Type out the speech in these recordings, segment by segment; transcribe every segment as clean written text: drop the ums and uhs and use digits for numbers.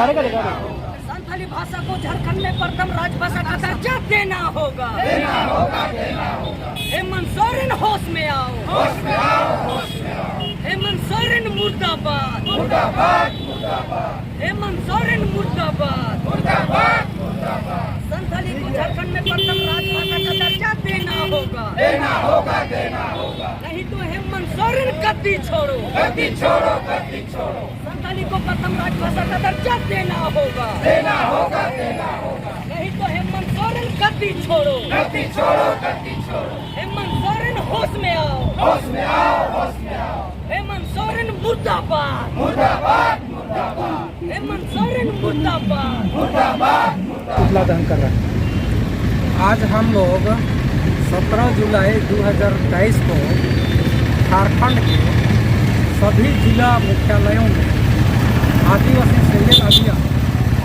संथाली भाषा को झारखंड में प्रथम राजभाषा का दर्जा देना होगा। हेमंत सोरेन होश में आओ, हेमंत सोरेन मुर्दाबाद, हेमंत सोरेन मुर्दाबाद। संथाली को झारखंड में प्रथम राजभाषा का दर्जा देना होगा। नहीं तो हेमंत सोरेन गद्दी छोड़ो। संथाली को प्रथम राजभाषा का दर्जा देना होगा। नहीं तो हेमंत सोरेन गद्दी छोड़ो। हेमंत सोरेन होश में आओ, हेमंत सोरेन मुर्दाबाद, हेमंत सोरेन मुर्दाबाद। पुतला दहन कर रहे हैं। आज हम लोग 17 जुलाई 2023 को झारखंड के सभी जिला मुख्यालयों में आदिवासी सैयद अभियान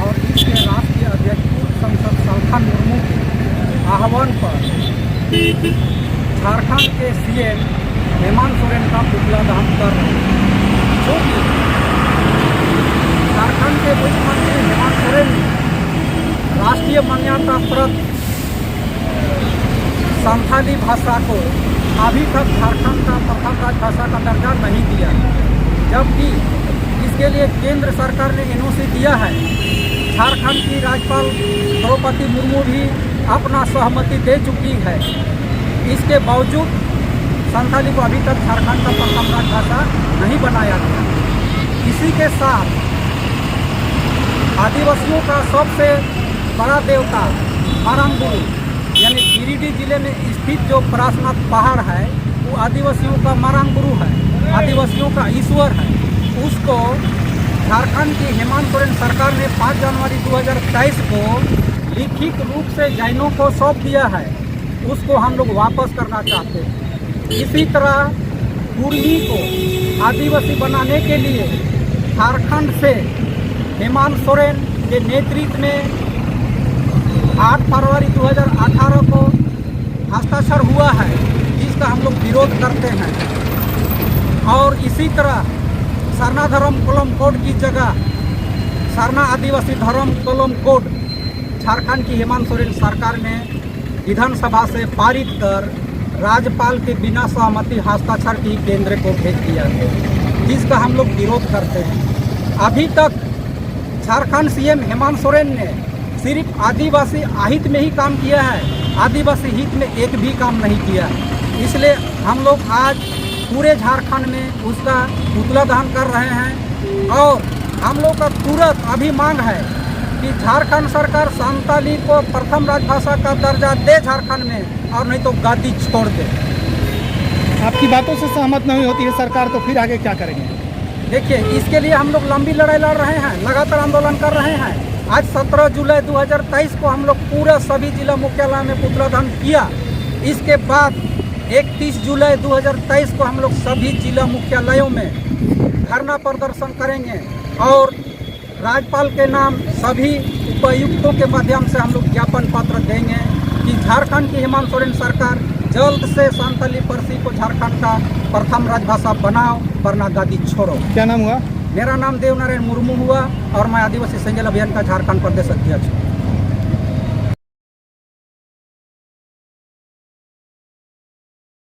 और इसके राष्ट्रीय अध्यक्ष पूर्व सांसद शलखन मुर्मू के आह्वान पर झारखंड के सीएम हेमंत सोरेन का पुतला दहन कर रहे हैं। जो कि झारखंड के मुख्यमंत्री हेमंत सोरेन ने राष्ट्रीय मान्यता प्राप्त संथाली भाषा को अभी तक झारखंड का प्रथम राजभाषा का दर्जा नहीं दिया, जबकि इसके लिए केंद्र सरकार ने एनओसी दिया है। झारखंड की राज्यपाल द्रौपदी मुर्मू भी अपना सहमति दे चुकी है। इसके बावजूद संथाली को अभी तक झारखंड का प्रथम राजभाषा नहीं बनाया गया। इसी के साथ आदिवासियों का सबसे बड़ा देवता मारंगबुरु यानी गिरिडीह जिले में स्थित जो परासनाथ पहाड़ है वो आदिवासियों का मारंगबुरु है, आदिवासियों का ईश्वर है। उसको झारखंड की हेमंत सोरेन सरकार ने 5 जनवरी 2023 को लिखित रूप से जैनों को सौंप दिया है। उसको हम लोग वापस करना चाहते हैं। इसी तरह कुर्मी को आदिवासी बनाने के लिए झारखंड से हेमंत सोरेन के नेतृत्व में 8 फरवरी 2018 को हस्ताक्षर हुआ है, जिसका हम लोग विरोध करते हैं। और इसी तरह सरना धर्म कोलम कोड की जगह सरना आदिवासी धर्म कोलम कोड झारखंड की हेमंत सोरेन सरकार ने विधानसभा से पारित कर राज्यपाल के बिना सहमति हस्ताक्षर की केंद्र को भेज दिया है, जिसका हम लोग विरोध करते हैं। अभी तक झारखंड सीएम हेमंत सोरेन ने सिर्फ आदिवासी हित में ही काम किया है, आदिवासी हित में एक भी काम नहीं किया है। इसलिए हम लोग आज पूरे झारखंड में उसका पुतला दहन कर रहे हैं। और हम लोग का तुरंत अभी मांग है कि झारखंड सरकार संथाली को प्रथम राजभाषा का दर्जा दे झारखंड में, और नहीं तो गादी छोड़ दे। आपकी बातों से सहमत नहीं होती है सरकार, तो फिर आगे क्या करेंगे? देखिए, इसके लिए हम लोग लंबी लड़ाई लड़ रहे हैं, लगातार आंदोलन कर रहे हैं। आज 17 जुलाई 2023 को हम लोग पूरा सभी जिला मुख्यालय में पुतला दहन किया। इसके बाद 31 जुलाई 2023 को हम लोग सभी जिला मुख्यालयों में धरना प्रदर्शन करेंगे और राज्यपाल के नाम सभी उपायुक्तों के माध्यम से हम लोग ज्ञापन पत्र देंगे कि झारखंड की हेमंत सोरेन सरकार जल्द से संथाली फारसी को झारखंड का प्रथम राजभाषा बनाओ, वरना गादी छोड़ो। क्या नाम हुआ? मेरा नाम देवनारायण मुर्मू हुआ और मैं आदिवासी संजल अभियान का झारखंड प्रदेश अध्यक्ष हूँ।